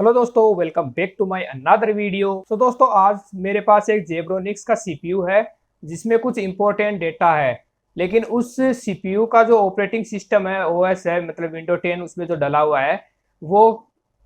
Hello दोस्तों, welcome back to my another video. तो दोस्तों, आज मेरे पास एक जेब्रोनिक्स का सीपीयू है जिसमें कुछ इंपॉर्टेंट डेटा है, लेकिन उस सीपीयू का जो ऑपरेटिंग सिस्टम है, ओएस है, मतलब विंडो 10 उसमें जो डला हुआ है वो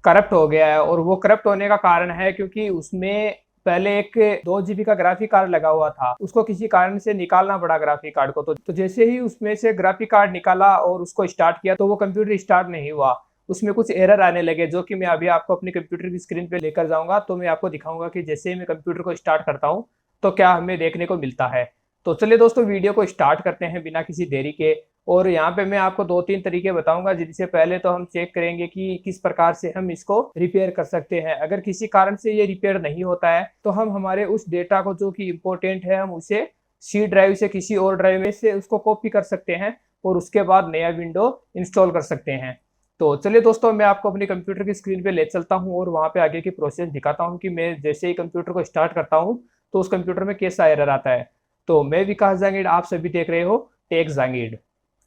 करप्ट हो गया है। और वो करप्ट होने का कारण है क्योंकि उसमें पहले एक 2 GB का ग्राफिक कार्ड लगा हुआ था, उसको किसी कारण से निकालना पड़ा ग्राफिक कार्ड को। तो जैसे ही उसमें से ग्राफिक कार्ड निकाला और उसको स्टार्ट किया तो वो कंप्यूटर स्टार्ट नहीं हुआ, उसमें कुछ एरर आने लगे, जो कि मैं अभी आपको अपने कंप्यूटर की स्क्रीन पे लेकर जाऊंगा। तो मैं आपको दिखाऊंगा कि जैसे ही मैं कंप्यूटर को स्टार्ट करता हूं तो क्या हमें देखने को मिलता है। तो चलिए दोस्तों, वीडियो को स्टार्ट करते हैं बिना किसी देरी के। और यहाँ पे मैं आपको 2-3 तरीके बताऊंगा, जिनसे पहले तो हम चेक करेंगे कि किस प्रकार से हम इसको रिपेयर कर सकते हैं। अगर किसी कारण से ये रिपेयर नहीं होता है तो हम हमारे उस डेटा को जो कि इम्पोर्टेंट है, हम उसे सी ड्राइव से किसी और ड्राइव में से उसको कॉपी कर सकते हैं और उसके बाद नया विंडो इंस्टॉल कर सकते हैं। तो चलिए दोस्तों, मैं आपको अपनी कंप्यूटर की स्क्रीन पे ले चलता हूं और वहां पे आगे की प्रोसेस दिखाता हूं कि मैं जैसे ही कंप्यूटर को स्टार्ट करता हूं तो उस कंप्यूटर में कैसा एरर आता है। तो मैं विकास जांगीड़, आप सभी देख रहे हो टेक जांगीड़।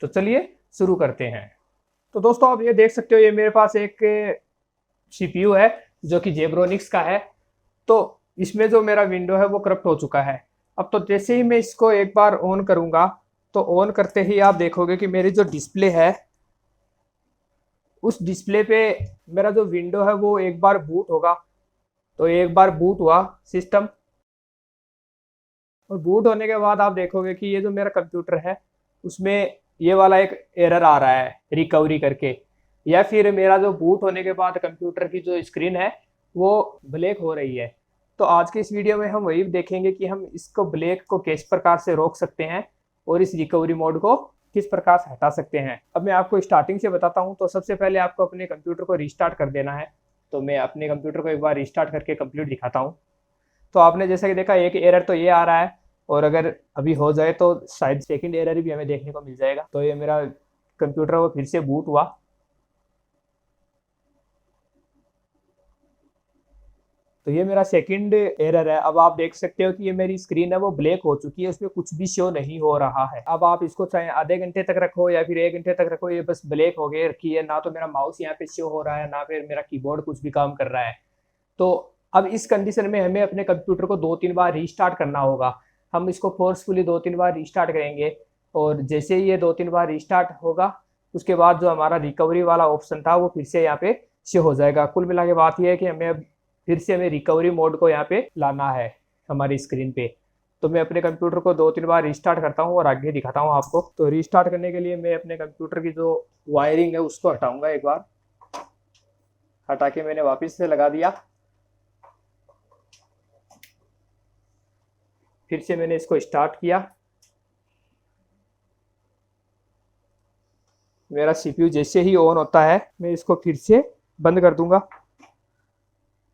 तो चलिए शुरू करते हैं। तो दोस्तों, आप ये देख सकते हो, ये मेरे पास एक सीपीयू है जो कि जेब्रोनिक्स का है। तो इसमें जो मेरा विंडो है वो करप्ट हो चुका है। अब तो जैसे ही मैं इसको एक बार ऑन करूंगा तो ऑन करते ही आप देखोगे कि मेरी जो डिस्प्ले है, उस डिस्प्ले पे मेरा जो विंडो है वो एक बार बूट होगा। तो एक बार बूट हुआ सिस्टम, और बूट होने के बाद आप देखोगे कि ये जो मेरा कंप्यूटर है उसमें ये वाला एक एरर आ रहा है रिकवरी करके, या फिर मेरा जो बूट होने के बाद कंप्यूटर की जो स्क्रीन है वो ब्लैक हो रही है। तो आज के इस वीडियो में हम वही देखेंगे कि हम इसको ब्लैक को किस प्रकार से रोक सकते हैं और इस रिकवरी मोड को किस प्रकार से हटा सकते हैं। अब मैं आपको स्टार्टिंग से बताता हूं। तो सबसे पहले आपको अपने कंप्यूटर को रिस्टार्ट कर देना है। तो मैं अपने कंप्यूटर को एक बार रिस्टार्ट करके कंप्लीट दिखाता हूं। तो आपने जैसा कि देखा, एक एरर तो ये आ रहा है, और अगर अभी हो जाए तो शायद सेकंड एरर भी हमें देखने को मिल जाएगा। तो ये मेरा कंप्यूटर वो फिर से बूट हुआ। तो ये मेरा सेकंड एरर है। अब आप देख सकते हो कि ये मेरी स्क्रीन है वो ब्लैक हो चुकी है, उसमें कुछ भी शो नहीं हो रहा है। अब आप इसको चाहे आधे घंटे तक रखो या फिर 1 घंटे तक रखो, ये बस ब्लैक हो गई रखी है। ना तो मेरा माउस यहाँ पे शो हो रहा है, ना फिर मेरा कीबोर्ड कुछ भी काम कर रहा है। तो अब इस कंडीशन में हमें अपने कंप्यूटर को 2-3 बार रीस्टार्ट करना होगा। हम इसको फोर्सफुली 2-3 बार रीस्टार्ट करेंगे, और जैसे ही ये 2-3 बार रीस्टार्ट होगा उसके बाद जो हमारा रिकवरी वाला ऑप्शन था वो फिर से यहाँ पे शो हो जाएगा। कुल मिला के बात यह है कि हमें अब फिर से हमें रिकवरी मोड को यहाँ पे लाना है हमारी स्क्रीन पे। तो मैं अपने कंप्यूटर को 2-3 बार रीस्टार्ट करता हूँ और आगे दिखाता हूँ आपको। तो रीस्टार्ट करने के लिए मैं अपने कंप्यूटर की जो वायरिंग है उसको हटाऊंगा। एक बार हटा के मैंने वापस से लगा दिया। फिर से मैंने इसको स्टार्ट किया। मेरा सीपीयू जैसे ही ऑन होता है मैं इसको फिर से बंद कर दूंगा।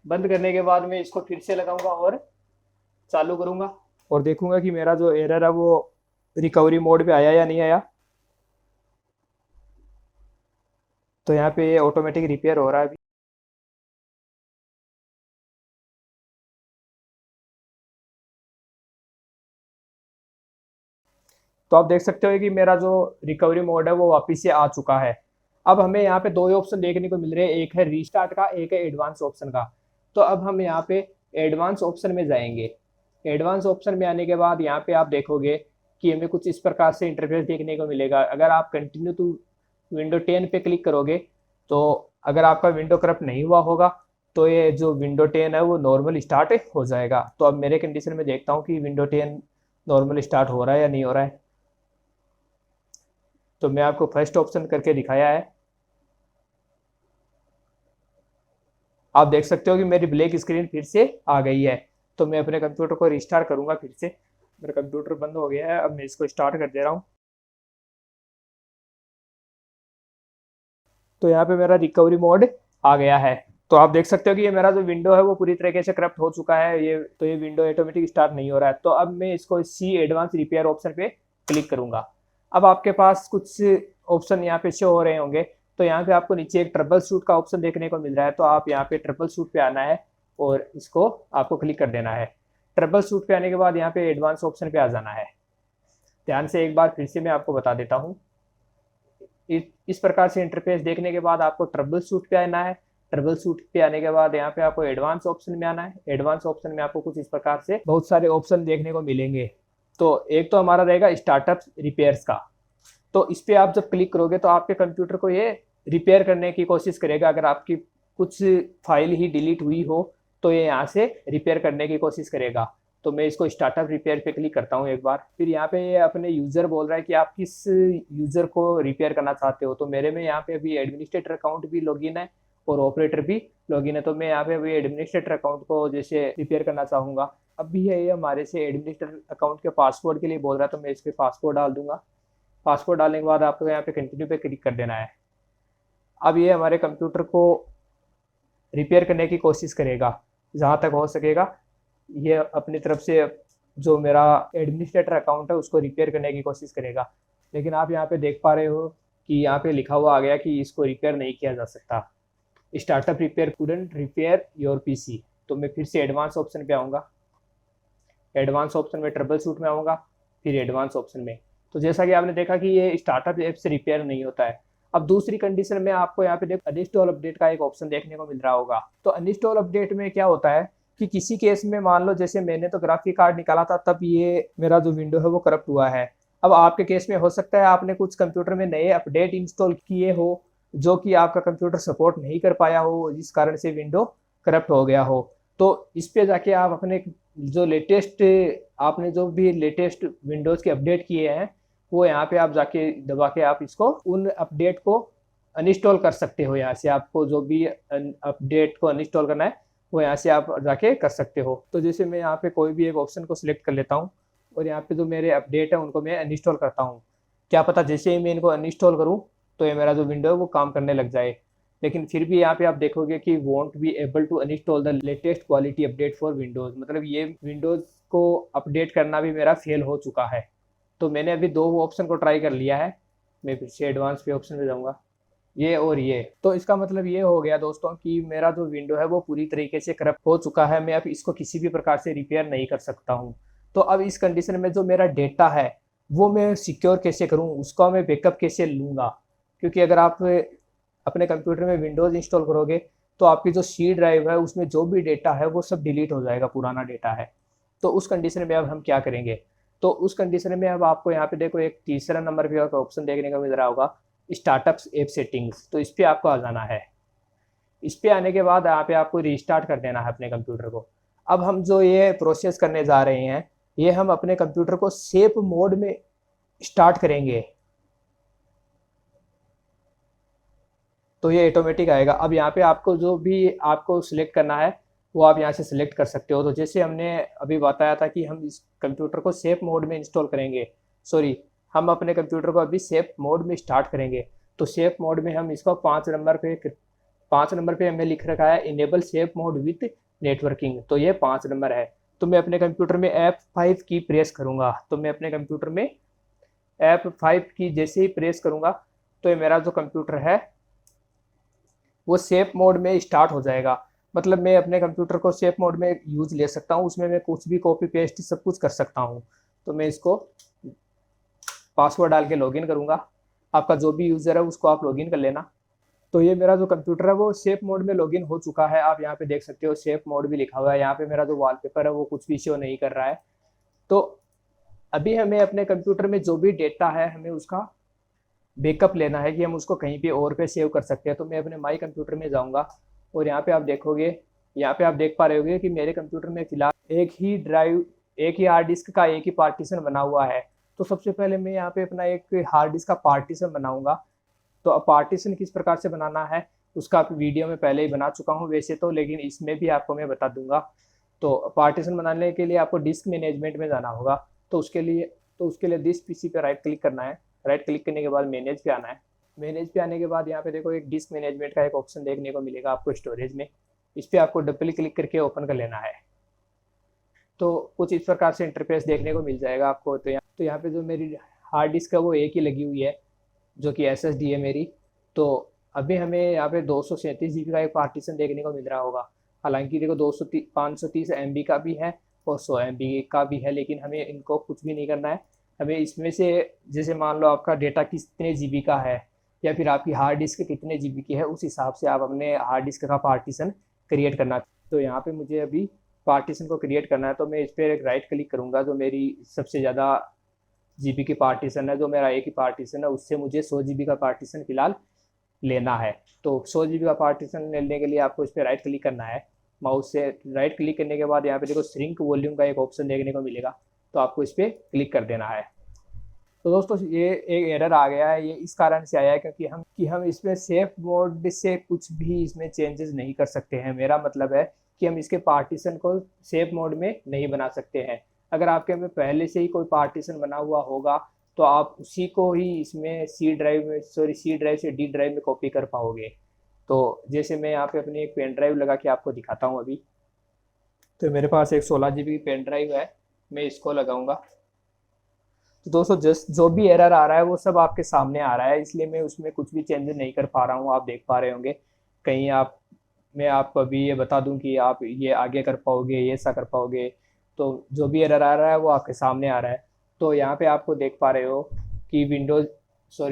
बंद करने के बाद मैं इसको फिर से लगाऊंगा और चालू करूंगा, और देखूंगा कि मेरा जो एरर है वो रिकवरी मोड पे आया या नहीं आया। तो यहाँ पे ऑटोमेटिक रिपेयर हो रहा है अभी। तो आप देख सकते हो कि मेरा जो रिकवरी मोड है वो वापस से आ चुका है। अब हमें यहाँ पे 2 ही ऑप्शन देखने को मिल रहे हैं, एक है रीस्टार्ट का, एक है एडवांस ऑप्शन का। तो अब हम यहाँ पे एडवांस ऑप्शन में जाएंगे। एडवांस ऑप्शन में आने के बाद यहाँ पे आप देखोगे कि हमें कुछ इस प्रकार से इंटरफेस देखने को मिलेगा। अगर आप कंटिन्यू टू विंडो 10 पे क्लिक करोगे तो अगर आपका विंडो करप्ट नहीं हुआ होगा तो ये जो विंडो 10 है वो नॉर्मल स्टार्ट हो जाएगा। तो अब मेरे कंडीशन में देखता हूँ कि विंडो 10 नॉर्मल स्टार्ट हो रहा है या नहीं हो रहा है। तो मैं आपको फर्स्ट ऑप्शन करके दिखाया है। आप देख सकते हो कि मेरी ब्लैक स्क्रीन फिर से आ गई है। तो मैं अपने कंप्यूटर को रिस्टार्ट करूंगा फिर से। मेरा कंप्यूटर बंद हो गया है, अब मैं इसको स्टार्ट कर दे रहा हूँ। तो यहाँ पे मेरा रिकवरी मोड आ गया है। तो आप देख सकते हो कि ये मेरा जो विंडो है वो पूरी तरीके से करप्ट हो चुका है। ये विंडो ऑटोमेटिक स्टार्ट नहीं हो रहा है। तो अब मैं इसको सी एडवांस रिपेयर ऑप्शन पे क्लिक करूंगा। अब आपके पास कुछ ऑप्शन यहाँ पे शो हो रहे होंगे। तो यहाँ पे आपको नीचे एक ट्रबल शूट का ऑप्शन देखने को मिल रहा है। तो आप यहाँ पे ट्रबल शूट पे आना है और इसको आपको क्लिक कर देना है। ट्रबल शूट पे आने के बाद यहाँ पे एडवांस ऑप्शन पे आ जाना है। ध्यान से एक बार फिर से मैं आपको बता देता हूँ। इस प्रकार से इंटरफेस देखने के बाद आपको ट्रबल शूट पे आना है ट्रबल शूट पे आने के बाद यहाँ पे आपको एडवांस ऑप्शन में आना है। एडवांस ऑप्शन में आपको कुछ इस प्रकार से बहुत सारे ऑप्शन देखने को मिलेंगे। तो एक तो हमारा रहेगा स्टार्टअप रिपेयर्स का। तो इस पर आप जब क्लिक करोगे तो आपके कंप्यूटर को ये रिपेयर करने की कोशिश करेगा। अगर आपकी कुछ फाइल ही डिलीट हुई हो तो ये यहाँ से रिपेयर करने की कोशिश करेगा। तो मैं इसको स्टार्टअप रिपेयर पे क्लिक करता हूँ एक बार। फिर यहाँ पे ये अपने यूज़र बोल रहा है कि आप किस यूज़र को रिपेयर करना चाहते हो। तो मेरे में यहाँ पे अभी एडमिनिस्ट्रेटर अकाउंट भी लॉगिन है और ऑपरेटर भी लॉगिन है। तो मैं यहाँ पे अभी एडमिनिस्ट्रेटर अकाउंट को जैसे रिपेयर करना चाहूँगा। अभी ये हमारे से एडमिनिस्ट्रेटर अकाउंट के पासवर्ड के लिए बोल रहा है, तो मैं इस पर पासवर्ड डाल दूंगा। पासवर्ड डालने के बाद आपको यहाँ पे कंटिन्यू पे क्लिक कर देना है। अब ये हमारे कंप्यूटर को रिपेयर करने की कोशिश करेगा जहाँ तक हो सकेगा। ये अपनी तरफ से जो मेरा एडमिनिस्ट्रेटर अकाउंट है उसको रिपेयर करने की कोशिश करेगा। लेकिन आप यहाँ पे देख पा रहे हो कि यहाँ पे लिखा हुआ आ गया कि इसको रिपेयर नहीं किया जा सकता। Startup repair couldn't repair your PC. तो मैं फिर से एडवांस ऑप्शन पे आऊँगा। एडवांस ऑप्शन में ट्रबल शूट में आऊँगा, फिर एडवांस ऑप्शन में। तो जैसा कि आपने देखा कि ये स्टार्टअप ऐप से रिपेयर नहीं होता है। अब दूसरी कंडीशन में आपको यहाँ पे देखो अनइंस्टॉल अपडेट का एक ऑप्शन देखने को मिल रहा होगा। तो अनइंस्टॉल अपडेट में क्या होता है कि किसी केस में मान लो जैसे मैंने तो ग्राफिक कार्ड निकाला था तब ये मेरा जो विंडो है वो करप्ट हुआ है। अब आपके केस में हो सकता है आपने कुछ कंप्यूटर में नए अपडेट इंस्टॉल किए हो जो कि आपका कंप्यूटर सपोर्ट नहीं कर पाया हो, जिस कारण से विंडो करप्ट हो गया हो। तो इस पे जाके आप अपने जो लेटेस्ट आपने जो भी लेटेस्ट विंडोज़ के अपडेट किए हैं वो यहाँ पे आप जाके दबा के आप इसको उन अपडेट को अनइंस्टॉल कर सकते हो। यहाँ से आपको जो भी अपडेट को अनइंस्टॉल करना है वो यहाँ से आप जाके कर सकते हो। तो जैसे मैं यहाँ पे कोई भी एक ऑप्शन को सिलेक्ट कर लेता हूँ और यहाँ पे जो मेरे अपडेट है उनको मैं अनइंस्टॉल करता हूँ। क्या पता जैसे ही मैं इनको अनइंस्टॉल करूँ तो ये मेरा जो विंडो है वो काम करने लग जाए। लेकिन फिर भी यहाँ पे आप देखोगे कि won't be able to uninstall the latest quality update for Windows. मतलब ये विंडोज़ को अपडेट करना भी मेरा फेल हो चुका है। तो मैंने अभी दो ऑप्शन को ट्राई कर लिया है। मैं फिर से एडवांस पे ऑप्शन पे जाऊँगा, ये और ये। तो इसका मतलब ये हो गया दोस्तों कि मेरा जो विंडो है वो पूरी तरीके से करप्ट हो चुका है। मैं अब इसको किसी भी प्रकार से रिपेयर नहीं कर सकता हूँ। तो अब इस कंडीशन में जो मेरा डेटा है वो मैं सिक्योर कैसे करूँ, उसका मैं बैकअप कैसे लूँगा। क्योंकि अगर आप अपने कंप्यूटर में विंडोज़ इंस्टॉल करोगे तो आपकी जो सी ड्राइव है उसमें जो भी डेटा है वो सब डिलीट हो जाएगा, पुराना डेटा है। तो उस कंडीशन में अब हम क्या करेंगे। तो उस कंडीशन में अब आपको यहाँ पे देखो एक तीसरा नंबर पे ऑप्शन देखने को मिल रहा होगा, स्टार्टअप्स ऐप सेटिंग्स। तो इस पर आपको आ जाना है। इस पे आने के बाद यहाँ पे आपको रीस्टार्ट कर देना है अपने कंप्यूटर को। अब हम जो ये प्रोसेस करने जा रहे हैं ये हम अपने कंप्यूटर को सेफ मोड में स्टार्ट करेंगे तो ये ऑटोमेटिक आएगा। अब यहाँ पे आपको जो भी आपको सिलेक्ट करना है वो आप यहाँ से सिलेक्ट कर सकते हो। तो जैसे हमने अभी बताया था कि हम इस कंप्यूटर को सेफ मोड में इंस्टॉल करेंगे, हम अपने कंप्यूटर को अभी सेफ मोड में स्टार्ट करेंगे। तो सेफ मोड में हम इसको 5 नंबर पे हमें लिख रखा है enable safe mode with networking. तो ये 5 नंबर है। तो मैं अपने कंप्यूटर में F5 की प्रेस करूँगा। तो मैं अपने कंप्यूटर में F5 की जैसे ही प्रेस करूँगा तो ये मेरा जो कंप्यूटर है वो सेफ मोड में स्टार्ट हो जाएगा। मतलब मैं अपने कंप्यूटर को सेफ मोड में यूज ले सकता हूँ, उसमें मैं कुछ भी कॉपी पेस्ट सब कुछ कर सकता हूँ। तो मैं इसको पासवर्ड डाल के लॉगिन करूँगा। आपका जो भी यूज़र है उसको आप लॉगिन कर लेना। तो ये मेरा जो कंप्यूटर है वो सेफ मोड में लॉगिन हो चुका है। आप यहाँ पे देख सकते हो सेफ मोड भी लिखा हुआ है। यहाँ पे मेरा जो वॉलपेपर है वो कुछ भी शो नहीं कर रहा है। तो अभी हमें अपने कंप्यूटर में जो भी डेटा है हमें उसका बैकअप लेना है कि हम उसको कहीं पे और पे सेव कर सकते हैं। तो मैं अपने माई कंप्यूटर में जाऊँगा और यहाँ पे आप देखोगे, यहाँ पे आप देख पा रहे होगे कि मेरे कंप्यूटर में फिलहाल एक ही हार्ड डिस्क का एक ही पार्टीशन बना हुआ है। तो सबसे पहले मैं यहाँ पे अपना एक हार्ड डिस्क का पार्टीशन बनाऊंगा। तो अब पार्टीशन किस प्रकार से बनाना है उसका वीडियो में पहले ही बना चुका हूँ वैसे तो, लेकिन इसमें भी आपको मैं बता दूंगा। तो पार्टीशन बनाने के लिए आपको डिस्क मैनेजमेंट में जाना होगा। तो उसके लिए दिस पीसी पे राइट क्लिक करना है। राइट क्लिक करने के बाद मैनेज पे आना है। मैनेज पे आने के बाद यहाँ पे देखो एक डिस्क मैनेजमेंट का एक ऑप्शन देखने को मिलेगा आपको स्टोरेज में। इस पर आपको डबल क्लिक करके ओपन कर लेना है। तो कुछ इस प्रकार से इंटरफेस देखने को मिल जाएगा आपको। तो यहाँ पे जो मेरी हार्ड डिस्क है वो एक ही लगी हुई है जो कि SSD है मेरी। तो अभी हमें यहाँ पे 237 GB का एक पार्टीशन देखने को मिल रहा होगा। हालांकि देखो 530 MB का भी है और 100 MB का भी है, लेकिन हमें इनको कुछ भी नहीं करना है। हमें इसमें से जैसे मान लो आपका डेटा कितने GB का है या फिर आपकी हार्ड डिस्क कितने GB की है, उस हिसाब से आप अपने हार्ड डिस्क का पार्टीशन क्रिएट करना। तो यहाँ पे मुझे अभी पार्टीशन को क्रिएट करना है, तो मैं इस पर एक राइट क्लिक करूँगा। जो मेरी सबसे ज़्यादा GB की पार्टीशन है, जो मेरा एक ही पार्टीशन है, उससे मुझे 100 GB का पार्टीशन फिलहाल लेना है। तो 100 GB का पार्टीशन लेने के लिए आपको इस पर राइट क्लिक करना है। माउस से राइट क्लिक करने के बाद यहाँ पे देखो श्रिंक वॉल्यूम का एक ऑप्शन देखने को मिलेगा, तो आपको इस पर क्लिक कर देना है। तो दोस्तों ये एक एरर आ गया है, ये इस कारण से आया है क्योंकि हम इसमें सेफ मोड से कुछ भी इसमें चेंजेस नहीं कर सकते हैं। मेरा मतलब है कि हम इसके पार्टीशन को सेफ मोड में नहीं बना सकते हैं। अगर आपके में पहले से ही कोई पार्टीशन बना हुआ होगा तो आप उसी को ही इसमें सी ड्राइव से डी ड्राइव में कॉपी कर पाओगे। तो जैसे मैं यहाँ पे अपनी एक पेन ड्राइव लगा के आपको दिखाता हूँ अभी। तो मेरे पास एक 16 GB की पेन ड्राइव है, मैं इसको लगाऊंगा। तो दोस्तों जस्ट जो भी एरर आ रहा है वो सब आपके सामने आ रहा है, इसलिए मैं उसमें कुछ भी चेंज नहीं कर पा रहा हूँ। आप देख पा रहे होंगे कहीं मैं आपको अभी ये बता दूं कि आप ये आगे कर पाओगे, ये ऐसा कर पाओगे, तो जो भी एरर आ रहा है वो आपके सामने आ रहा है। तो यहाँ पे आपको देख पा रहे हो कि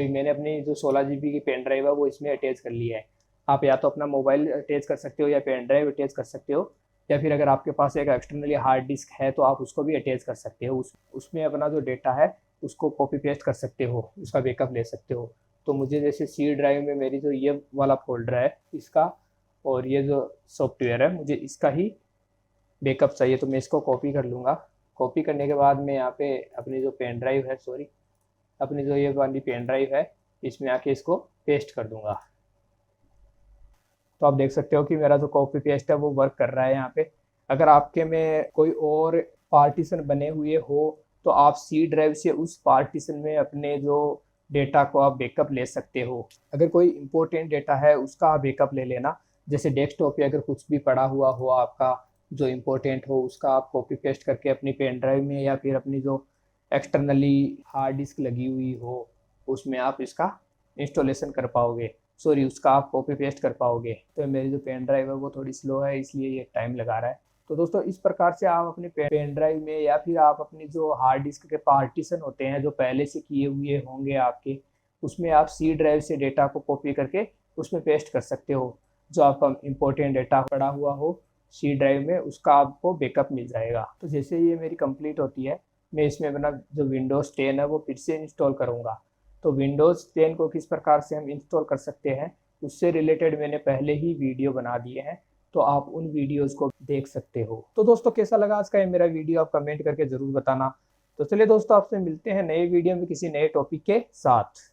मैंने अपनी जो 16 GB की पेन ड्राइव है वो इसमें अटैच कर ली है। आप या तो अपना मोबाइल अटैच कर सकते हो या पेन ड्राइव अटैच कर सकते हो, या फिर अगर आपके पास एक एक्सटर्नली हार्ड डिस्क है तो आप उसको भी अटैच कर सकते हो। उसमें अपना जो डेटा है उसको कॉपी पेस्ट कर सकते हो, उसका बैकअप ले सकते हो। तो मुझे जैसे सी ड्राइव में मेरी जो ये वाला फोल्डर है इसका और ये जो सॉफ्टवेयर है, मुझे इसका ही बैकअप चाहिए, तो मैं इसको कॉपी कर लूँगा। कॉपी करने के बाद मैं यहाँ पे अपनी जो पेन ड्राइव है अपनी जो ये वाली पेन ड्राइव है इसमें आके इसको पेस्ट कर दूँगा। तो आप देख सकते हो कि मेरा जो कॉपी पेस्ट है वो वर्क कर रहा है यहाँ पे। अगर आपके में कोई और पार्टीशन बने हुए हो तो आप सी ड्राइव से उस पार्टीशन में अपने जो डेटा को आप बैकअप ले सकते हो। अगर कोई इंपॉर्टेंट डेटा है उसका आप बैकअप ले लेना। जैसे डेस्कटॉप पे अगर कुछ भी पड़ा हुआ हो आपका जो इम्पोर्टेंट हो, उसका आप कॉपी पेस्ट करके अपनी पेन ड्राइव में या फिर अपनी जो एक्सटर्नली हार्ड डिस्क लगी हुई हो उसमें आप इसका इंस्टॉलेशन कर पाओगे, उसका आप कॉपी पेस्ट कर पाओगे। तो मेरी जो पेन ड्राइव है वो थोड़ी स्लो है, इसलिए ये टाइम लगा रहा है। तो दोस्तों इस प्रकार से आप अपनी पेन ड्राइव में या फिर आप अपनी जो हार्ड डिस्क के पार्टीशन होते हैं जो पहले से किए हुए होंगे आपके, उसमें आप सी ड्राइव से डेटा को कॉपी करके उसमें पेस्ट कर सकते हो। जो आपका इम्पोर्टेंट डेटा पड़ा हुआ हो सी ड्राइव में उसका आपको बैकअप मिल जाएगा। तो जैसे ये मेरी कंप्लीट होती है, मैं इसमें अपना जो विंडोज़ 10 है वो फिर से इंस्टॉल करूँगा। तो विंडोज़ 10 को किस प्रकार से हम इंस्टॉल कर सकते हैं उससे रिलेटेड मैंने पहले ही वीडियो बना दिए हैं, तो आप उन वीडियोस को देख सकते हो। तो दोस्तों कैसा लगा आज का ये मेरा वीडियो, आप कमेंट करके ज़रूर बताना। तो चलिए दोस्तों आपसे मिलते हैं नए वीडियो में किसी नए टॉपिक के साथ।